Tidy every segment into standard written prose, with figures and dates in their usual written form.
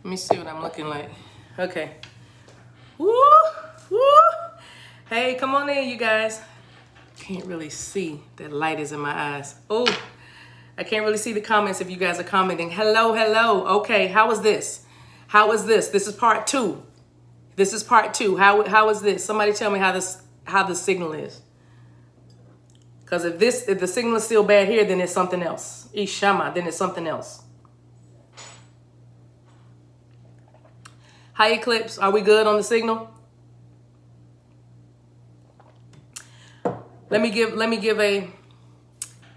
Let me see what I'm looking like. Okay. Woo! Woo! Hey, come on in, you guys. Can't really see. That light is in my eyes. Oh, I can't really see the comments if you guys are commenting. Hello, hello. Okay, how is this? How is this? This is part 2. This is part 2. How is this? Somebody tell me how the signal is. Because if the signal is still bad here, then it's something else. Ishama, then it's something else. Hi, Eclipse. Are we good on the signal? Let me give a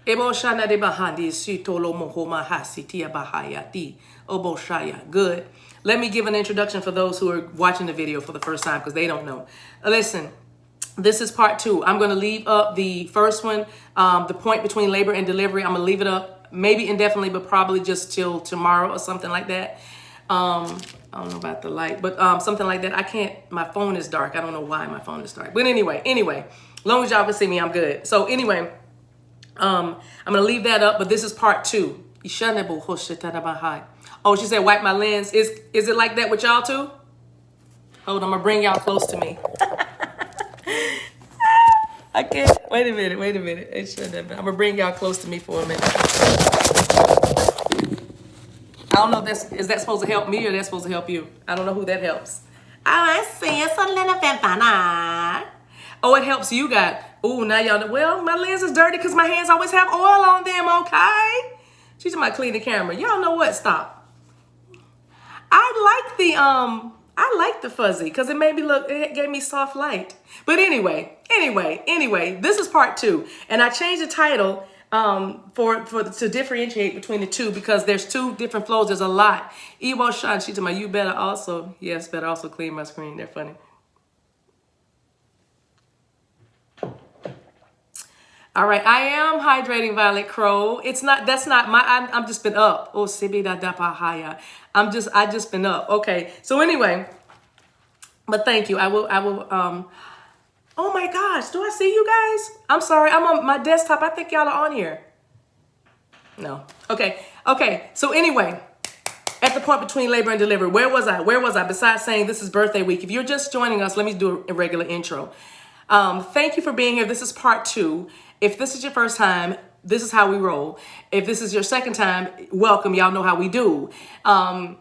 Eboshana de Bahandi Sitolo Mohoma Hasitia Bahayati Oboshaya. Good. Let me give an introduction for those who are watching the video for the first time because they don't know. Listen, this is part 2. I'm going to leave up the first one, the point between labor and delivery. I'm going to leave it up maybe indefinitely, but probably just till tomorrow or something like that. I don't know about the light, but something like that. I can't, my phone is dark. I don't know why my phone is dark. But anyway, as long as y'all can see me, I'm good. So anyway, I'm going to leave that up, but this is part 2. Oh, she said, wipe my lens. Is it like that with y'all too? Hold on, I'm going to bring y'all close to me. I can't. Wait a minute. I'm going to bring y'all close to me for a minute. I don't know if is that supposed to help me or that's supposed to help you. I don't know who that helps. I see it's a little bit. Oh, it helps you guys. Oh, now y'all know. Well, my lens is dirty because my hands always have oil on them, okay? She's talking about clean the camera. Y'all know what? Stop. I like the fuzzy because it gave me soft light. But anyway, this is part 2. And I changed the title to differentiate between the two because there's 2 different flows. There's a lot. Ewo Sean, she told me, you better also clean my screen. They're funny. All right, I am hydrating, Violet Crow. I'm just been up. Oh, Sibi da da pahaya. I just been up. Okay, so anyway, but thank you. I will, oh my gosh, do I see you guys? I'm sorry, I'm on my desktop. I think y'all are on here. No. Okay. So anyway, at the point between labor and delivery, where was I? Besides saying this is birthday week. If you're just joining us, let me do a regular intro. Thank you for being here. This is part 2. If this is your first time, this is how we roll. If this is your second time, welcome. Y'all know how we do. I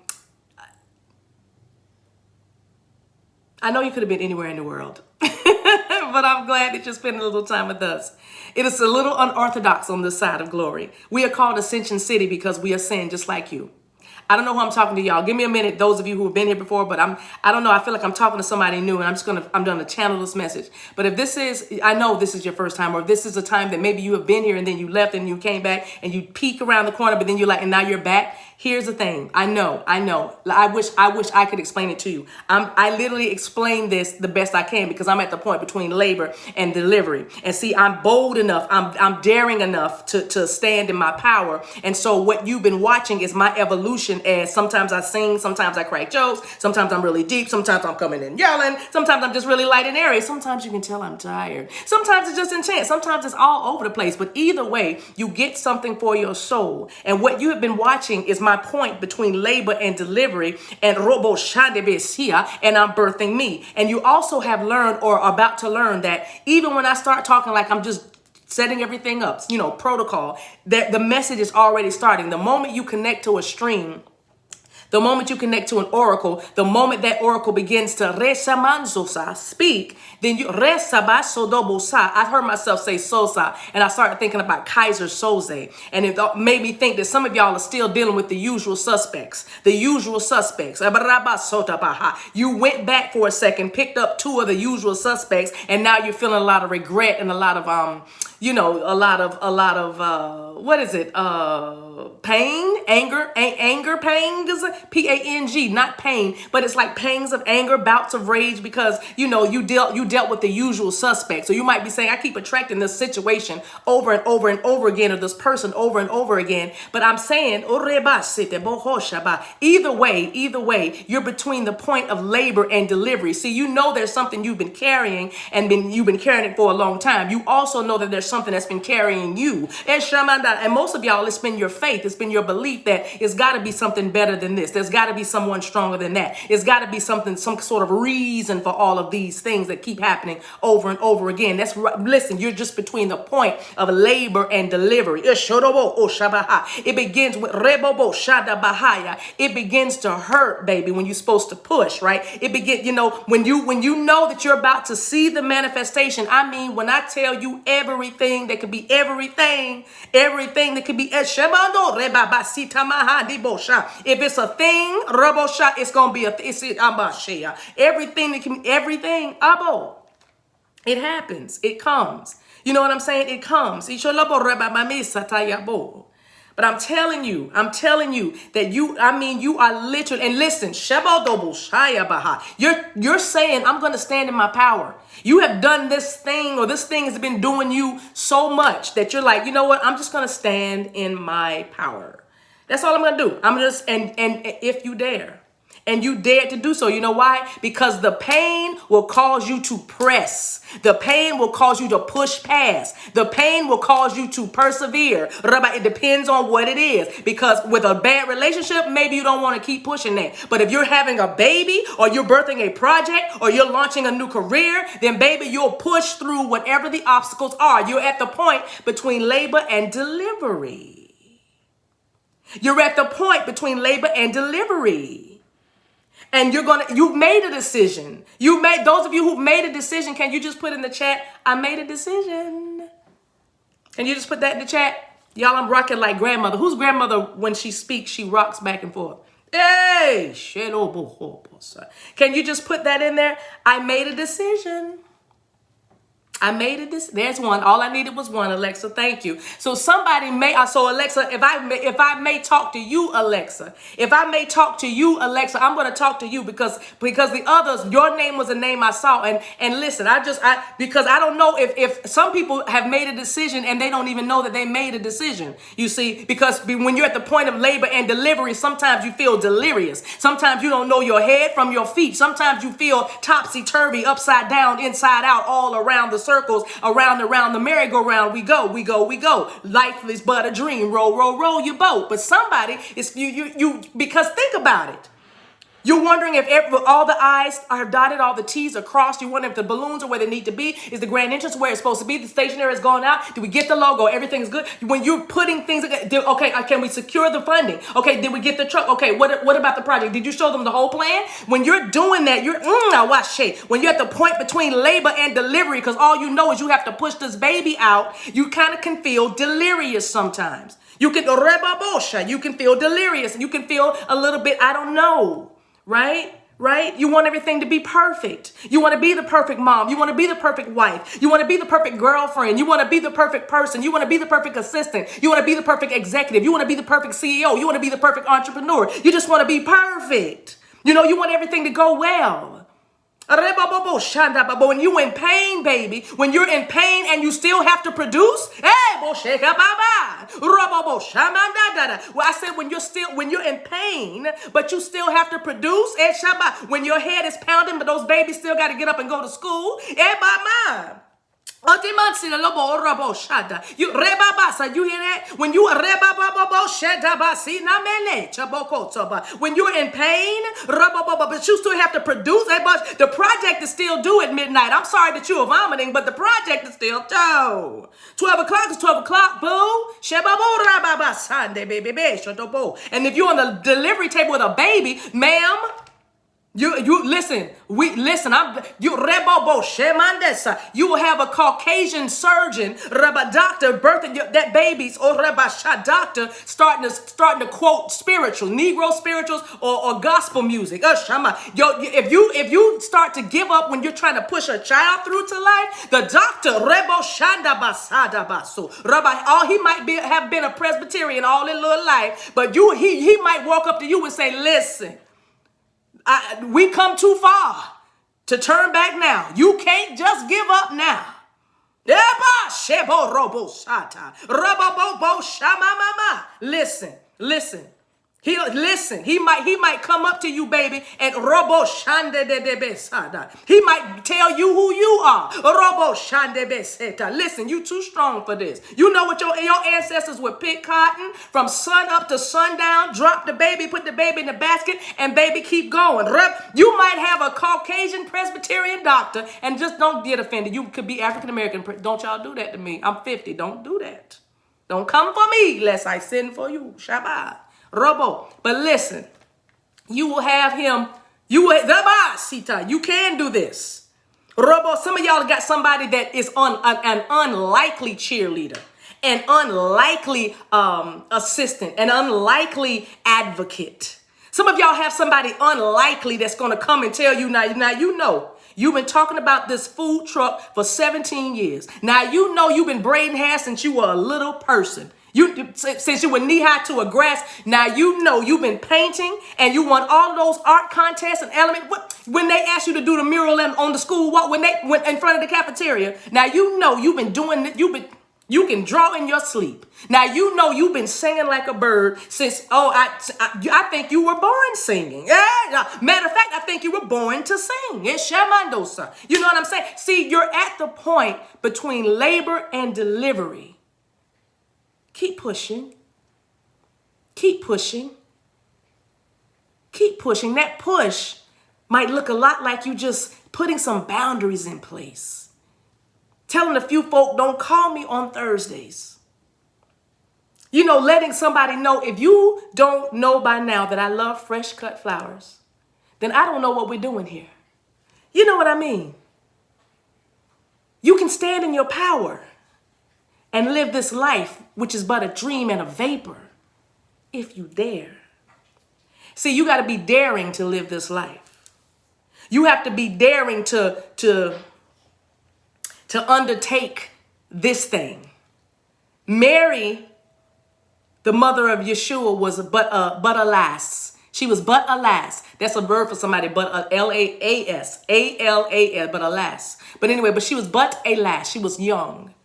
know you could have been anywhere in the world, but I'm glad that you're spending a little time with us. It is a little unorthodox on this side of glory. We are called Ascension City because we ascend just like you. I don't know who I'm talking to, y'all. Give me a minute, those of you who have been here before, but I don't know. I feel like I'm talking to somebody new, and I'm going to channel this message. But if I know this is your first time, or if this is a time that maybe you have been here and then you left and you came back and you peek around the corner, but then you're like, and now you're back. Here's the thing. I know. I wish I could explain it to you. I literally explain this the best I can because I'm at the point between labor and delivery. And see, I'm bold enough. I'm daring enough to stand in my power. And so what you've been watching is my evolution. As sometimes I sing, sometimes I crack jokes, sometimes I'm really deep, sometimes I'm coming in yelling, sometimes I'm just really light and airy, sometimes you can tell I'm tired, sometimes it's just intense, sometimes it's all over the place, but either way, you get something for your soul. And what you have been watching is my point between labor and delivery, and robo shandebesia, and I'm birthing me. And you also have learned or are about to learn that even when I start talking like I'm just setting everything up, protocol, that the message is already starting. The moment you connect to a stream, the moment you connect to an oracle, the moment that oracle begins to resamanzosa, speak, then you resabasodobosa. I heard myself say sosa, and I started thinking about Kaiser Soze. And it made me think that some of y'all are still dealing with the usual suspects. The usual suspects. You went back for a second, picked up 2 of the usual suspects, and now you're feeling a lot of regret and a lot of what is it? Pain, anger pangs, P-A-N-G, not pain, but it's like pangs of anger, bouts of rage, because you dealt with the usual suspect. So you might be saying, I keep attracting this situation over and over and over again, or this person over and over again. But I'm saying, either way, you're between the point of labor and delivery. See, there's something you've been carrying and you've been carrying it for a long time. You also know that there's something that's been carrying you. And most of y'all, it's been your faith faith. It's been your belief that it's got to be something better than this. There's got to be someone stronger than that. It's got to be something, some sort of reason for all of these things that keep happening over and over again. That's right. Listen, you're just between the point of labor and delivery. It begins with rebobo shada bahaya. It begins to hurt, baby, when you're supposed to push, right? It begins, when you know that you're about to see the manifestation. I mean, when I tell you everything that could be everything that could be if it's a thing, it's gonna be everything that can everything abo. It happens. It comes. You know what I'm saying? It comes. But I'm telling you that you are literally, and listen, you're saying, I'm going to stand in my power. You have done this thing, or this thing has been doing you so much that you're like, you know what? I'm just going to stand in my power. That's all I'm going to do. And if you dare. And you dared to do so. You know why? Because the pain will cause you to press. The pain will cause you to push past. The pain will cause you to persevere. It depends on what it is. Because with a bad relationship, maybe you don't want to keep pushing that. But if you're having a baby, or you're birthing a project, or you're launching a new career, then baby, you'll push through whatever the obstacles are. You're at the point between labor and delivery. You're at the point between labor and delivery. And you've made a decision. Those of you who've made a decision, can you just put in the chat, I made a decision? Can you just put that in the chat? Y'all, I'm rocking like grandmother. Whose grandmother, when she speaks, she rocks back and forth? Hey, can you just put that in there? I made a decision. I made it. There's one. All I needed was one, Alexa. Thank you. So Alexa, if I may talk to you, Alexa, I'm going to talk to you because the others, your name was a name I saw. And listen, because I don't know if some people have made a decision and they don't even know that they made a decision. You see, because when you're at the point of labor and delivery, sometimes you feel delirious. Sometimes you don't know your head from your feet. Sometimes you feel topsy-turvy, upside down, inside out, all around the circles, around the merry-go-round. We go. Life is but a dream. Row your boat. But somebody is you because think about it. You're wondering if all the I's are dotted, all the T's are crossed. You're wondering if the balloons are where they need to be. Is the grand entrance where it's supposed to be? The stationery is going out. Do we get the logo? Everything's good. When you're putting things, okay, can we secure the funding? Okay, did we get the truck? Okay, what about the project? Did you show them the whole plan? When you're doing that, when you're at the point between labor and delivery, because all you know is you have to push this baby out, you kind of can feel delirious sometimes. You can feel delirious, and you can feel a little bit, I don't know. Right? You want everything to be perfect. You want to be the perfect mom. You want to be the perfect wife. You want to be the perfect girlfriend. You want to be the perfect person. You want to be the perfect assistant. You want to be the perfect executive. You want to be the perfect CEO. You want to be the perfect entrepreneur. You just want to be perfect. You want everything to go well. But when you're in pain, baby, when you're in pain and you still have to produce, well, I said when you're in pain, but you still have to produce, when your head is pounding, but those babies still got to get up and go to school, you hear that? When you're in pain, but you still have to produce. The project is still due at midnight. I'm sorry that you are vomiting, but the project is still due. 12 o'clock is 12 o'clock, boo. And if you're on the delivery table with a baby, ma'am, you listen. You will have a Caucasian surgeon, doctor, birthing that baby's doctor starting to quote Negro spirituals or gospel music. If you start to give up when you're trying to push a child through to life, the doctor he might have been a Presbyterian all his little life, but he might walk up to you and say, listen. We come too far to turn back now. You can't just give up now. Listen. Listen, he might come up to you, baby, and robo shande de besada. He might tell you who you are. Robo shande beseta. Listen, you too strong for this. You know what your ancestors would pick cotton from sun up to sundown, drop the baby, put the baby in the basket, and baby keep going. You might have a Caucasian Presbyterian doctor, and just don't get offended. You could be African American. Don't y'all do that to me. I'm 50. Don't do that. Don't come for me lest I send for you. Shabbat. Robo. But listen, you will have him. You can do this. Robo, some of y'all got somebody that is an unlikely cheerleader, an unlikely assistant, an unlikely advocate. Some of y'all have somebody unlikely that's going to come and tell you, now you know. You've been talking about this food truck for 17 years. Now you know you've been braiding hair since you were a little person. Since you were knee-high to a grass, now you know you've been painting and you won all of those art contests and elements. When they asked you to do the mural on the school walk, when they went in front of the cafeteria, now you know you've been doing it. You can draw in your sleep. Now you know you've been singing like a bird since, I think you were born singing. Yeah. Matter of fact, I think you were born to sing. It's Shamandosa. You know what I'm saying? See, you're at the point between labor and delivery. Keep pushing. Keep pushing. Keep pushing. That push might look a lot like you just putting some boundaries in place. Telling a few folk, don't call me on Thursdays. You know, letting somebody know, if you don't know by now that I love fresh cut flowers, then I don't know what we're doing here. You know what I mean? You can stand in your power and live this life, which is but a dream and a vapor, if you dare. See, you got to be daring to live this life. You have to be daring to undertake this thing. Mary, the mother of Yeshua, was but a lass. She was but a lass. That's a verb for somebody, but a L-A-A-S, A-L-A-S, but a lass. But anyway, she was but a lass. She was young.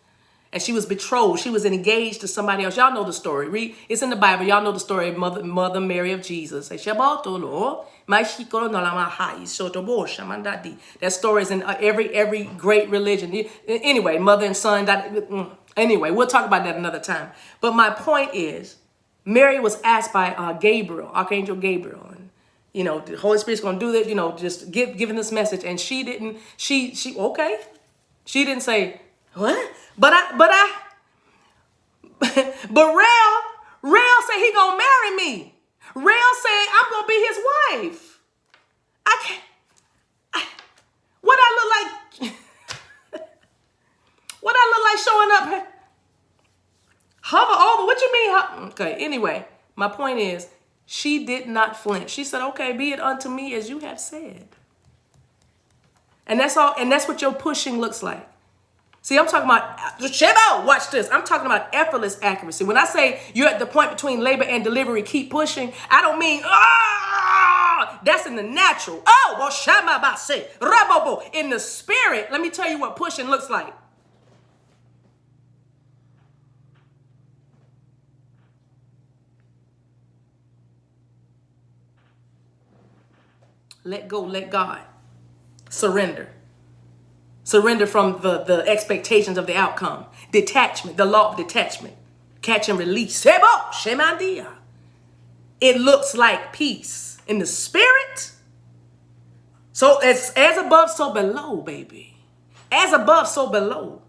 And she was betrothed. She was engaged to somebody else. Y'all know the story. Read. It's in the Bible. Y'all know the story of Mother Mary of Jesus. That story is in every great religion. Anyway, mother and son. Anyway, we'll talk about that another time. But my point is, Mary was asked by Gabriel, Archangel Gabriel. And, you know, the Holy Spirit's going to do this, you know, just giving this message. And she didn't, okay. She didn't say, what? But Rail said he gonna marry me. Rail said I'm gonna be his wife. What I look like? What I look like showing up? Hover over? What you mean? Okay. Anyway, my point is, she did not flinch. She said, "Okay, be it unto me as you have said." And that's all. And that's what your pushing looks like. See, I'm talking about, watch this. I'm talking about effortless accuracy. When I say you're at the point between labor and delivery, keep pushing, I don't mean, that's in the natural. In the spirit, let me tell you what pushing looks like. Let go, let God. Surrender. Surrender from the expectations of the outcome. Detachment, the law of detachment. Catch and release. It looks like peace in the spirit. So as above, so below, baby. As above, so below.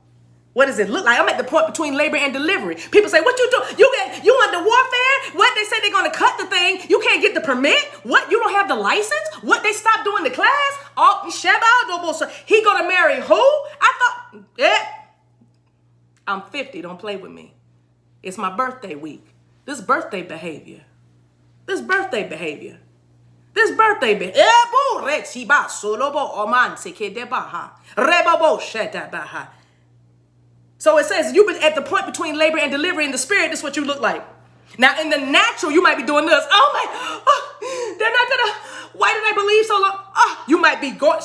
What does it look like? I'm at the point between labor and delivery. People say, what you do? You under warfare? What? They say they're going to cut the thing. You can't get the permit? What? You don't have the license? What? They stopped doing the class? He going to marry who? I thought, I'm 50. Don't play with me. It's my birthday week. This birthday behavior. This birthday behavior. So it says you've been at the point between labor and delivery in the spirit. This is what you look like. Now, in the natural, you might be doing this. They're not going to, why did I believe so long? You might be going, what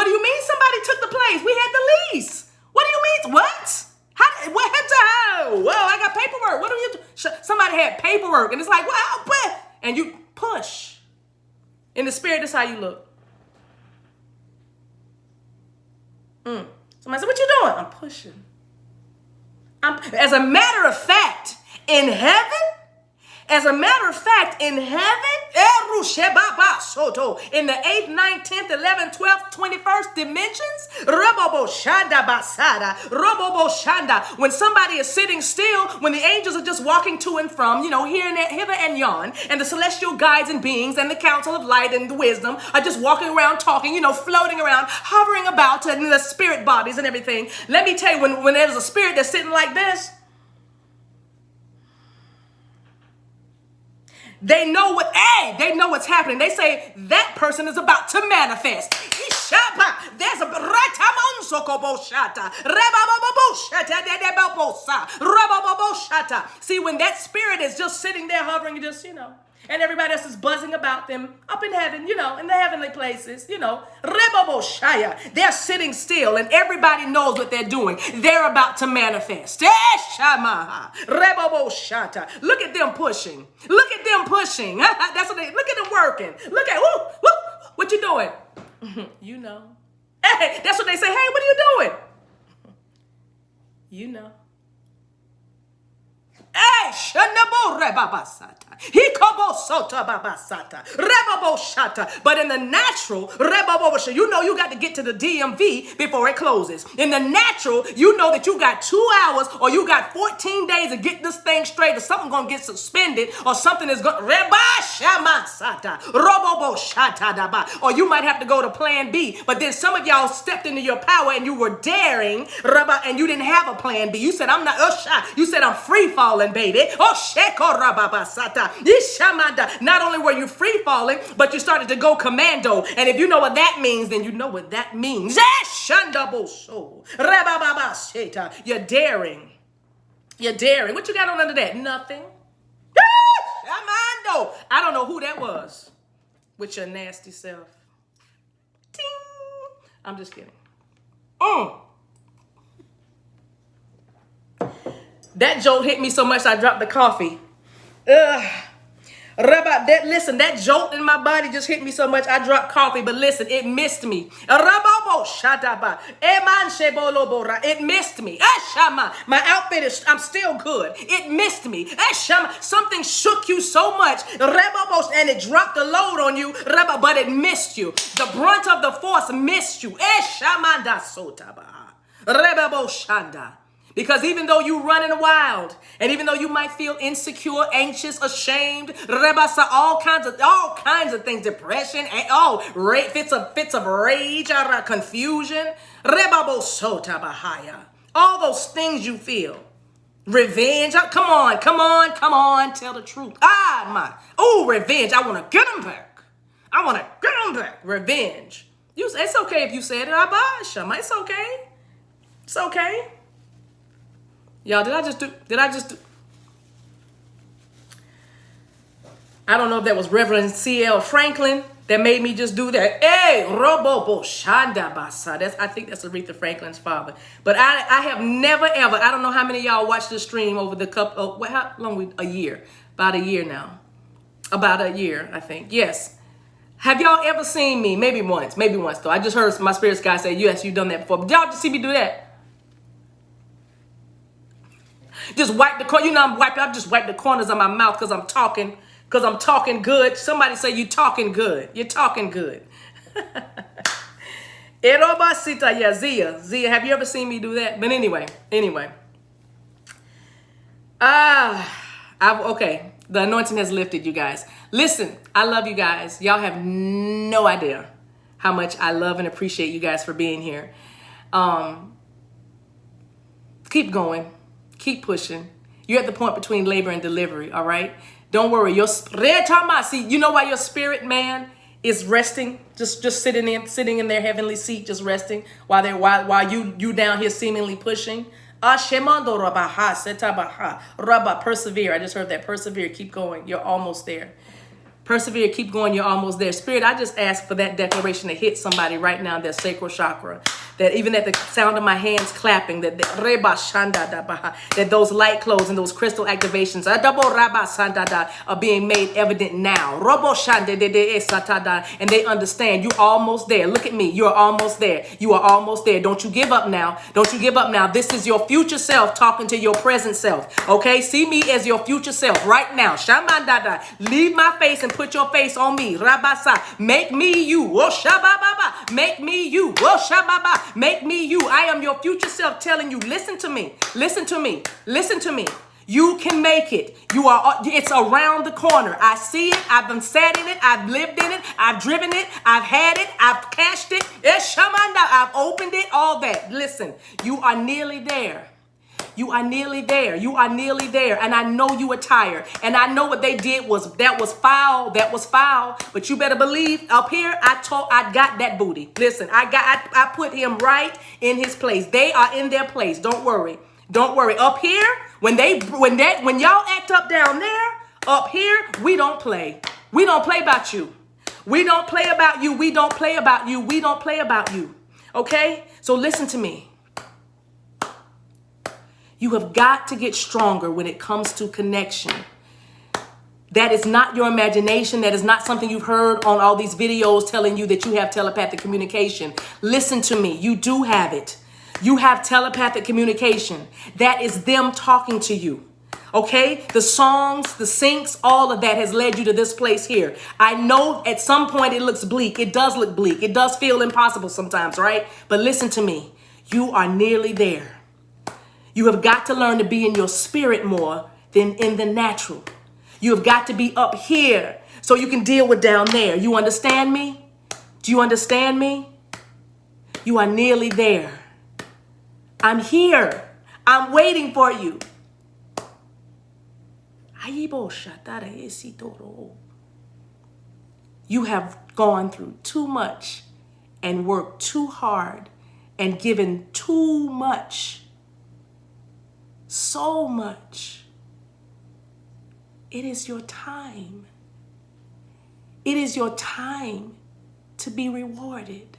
do you mean somebody took the place? We had the lease. What do you mean? What? What happened to how? Well, I got paperwork. What do you do? Somebody had paperwork, and it's like, wow, and you push. In the spirit, that's how you look. Somebody said, what you doing? I'm pushing. As a matter of fact, in heaven, in the 8th, 9th, 10th, 11th, 12th, 21st dimensions, when somebody is sitting still, when the angels are just walking to and from, here and there, hither and yon, and the celestial guides and beings and the council of light and the wisdom are just walking around talking, floating around, hovering about in the spirit bodies and everything. Let me tell you, when there's a spirit that's sitting like this, they know what's happening. They say that person is about to manifest. There's a see, when that spirit is just sitting there hovering, just and everybody else is buzzing about them up in heaven, in the heavenly places, they're sitting still and everybody knows what they're doing. They're about to manifest. Look at them pushing. Look at them pushing. That's what look at them working. Look at, what you doing? Hey, that's what they say. Hey, what are you doing? Hey, but in the natural, you got to get to the DMV before it closes. In the natural, that you got 2 hours or you got 14 days to get this thing straight, or something gonna get suspended, or something is going or you might have to go to plan B. But then some of y'all stepped into your power and you were daring, and you didn't have a plan B. You said, I'm not, you said, I'm free falling, baby. Not only were you free falling, but you started to go commando. And if you know what that means, then you know what that means. You're daring. You're daring. What you got on under that? Nothing. I don't know who that was with your nasty self. Ting. I'm just kidding. That jolt hit me so much I dropped the coffee. Listen, that jolt in my body just hit me so much I dropped coffee. But listen, it missed me. It missed me. My outfit is, I'm still good. It missed me. Something shook you so much, and it dropped the load on you, but it missed you. The brunt of the force missed you. Because even though you running wild, and even though you might feel insecure, anxious, ashamed, all kinds of things, depression, fits of rage, confusion, all those things you feel, revenge. Come on, tell the truth. Revenge. I want to get them back. Revenge. It's okay if you said it. It's okay. It's okay. Y'all, did I just do? I don't know if that was Reverend C.L. Franklin that made me just do that. Hey, Robobo Shanda Basa. I think that's Aretha Franklin's father. But I have never ever, I don't know how many of y'all watched this stream over the how long? A year. About a year now. About a year, I think. Yes. Have y'all ever seen me? Maybe once though. I just heard my spirit guy say, yes, you've done that before. But y'all just see me do that? Just wipe the corner. I just wipe the corners of my mouth because I'm talking good. Somebody say you talking good. You're talking good. Zia, have you ever seen me do that? But anyway. Okay. The anointing has lifted, you guys. Listen, I love you guys. Y'all have no idea how much I love and appreciate you guys for being here. Keep going. Keep pushing. You're at the point between labor and delivery, all right? Don't worry. Your spirit, see, you know why your spirit man is resting, just sitting in their heavenly seat, just resting while you down here seemingly pushing. Persevere. I just heard that. Persevere. Keep going. You're almost there. Persevere, keep going, you're almost there. Spirit, I just ask for that declaration to hit somebody right now, their sacral chakra, that even at the sound of my hands clapping, that those light clothes and those crystal activations are being made evident now. And they understand you're almost there. Look at me. You're almost there. You are almost there. Don't you give up now. Don't you give up now. This is your future self talking to your present self. Okay? See me as your future self right now. Shamandada. Leave my face and put your face on me. Rabasa. Make me you. Oh, shababa. Make me you. Oh, shababa. Make me you. I am your future self telling you, listen to me. Listen to me. Listen to me. You can make it. It's around the corner. I see it. I've been sat in it. I've lived in it. I've driven it. I've had it. I've cashed it. I've opened it. All that. Listen, you are nearly there. You are nearly there. You are nearly there. And I know you are tired. And I know what they did was foul. That was foul. But you better believe up here, I got that booty. Listen, I put him right in his place. They are in their place. Don't worry. Don't worry. Up here, when y'all act up down there, up here, we don't play. We don't play about you. We don't play about you. We don't play about you. We don't play about you. Okay? So listen to me. You have got to get stronger when it comes to connection. That is not your imagination. That is not something you've heard on all these videos telling you that you have telepathic communication. Listen to me. You do have it. You have telepathic communication. That is them talking to you. Okay? The songs, the syncs, all of that has led you to this place here. I know at some point it looks bleak. It does look bleak. It does feel impossible sometimes, right? But listen to me. You are nearly there. You have got to learn to be in your spirit more than in the natural. You have got to be up here so you can deal with down there. You understand me? Do you understand me? You are nearly there. I'm here. I'm waiting for you. You have gone through too much and worked too hard and given too much. So much. It is your time. It is your time to be rewarded.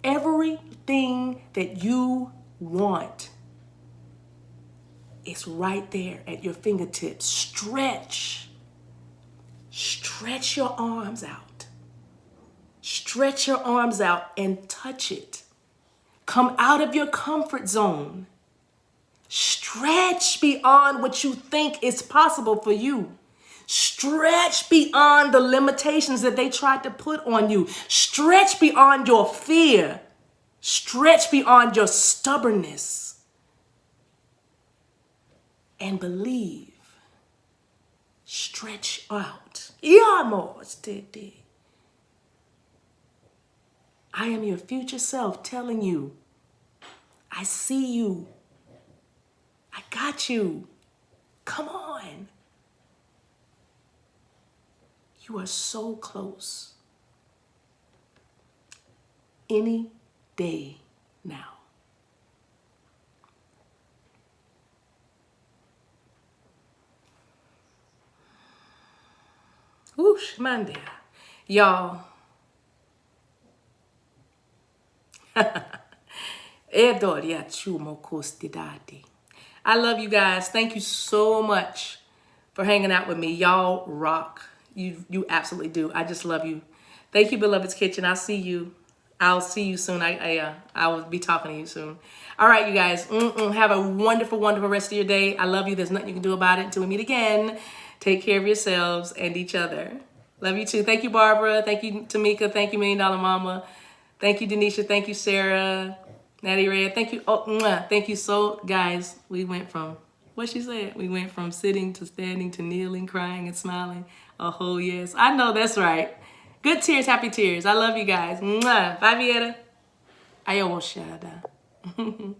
Everything that you want is right there at your fingertips. Stretch your arms out. Stretch your arms out and touch it. Come out of your comfort zone. Stretch beyond what you think is possible for you. Stretch beyond the limitations that they tried to put on you. Stretch beyond your fear. Stretch beyond your stubbornness. And believe. Stretch out. I am your future self telling you, I see you. I got you. Come on. You are so close. Any day now. Whoosh, Monday. Y'all. I love you guys. Thank you so much for hanging out with me. Y'all rock. You absolutely do. I just love you. Thank you, Beloved's Kitchen. I'll see you soon. I will be talking to you soon. All right, you guys. Have a wonderful, wonderful rest of your day. I love you. There's nothing you can do about it until we meet again. Take care of yourselves and each other. Love you too. Thank you, Barbara. Thank you, Tamika. Thank you, $1 Million Mama. Thank you, Denisha. Thank you, Sarah. Natty Red. Thank you. Thank you. So, guys, we went from, what she said? We went from sitting to standing to kneeling, crying, and smiling. A whole yes. I know that's right. Good tears, happy tears. I love you guys. Bye, Vieta. Ayo, shada.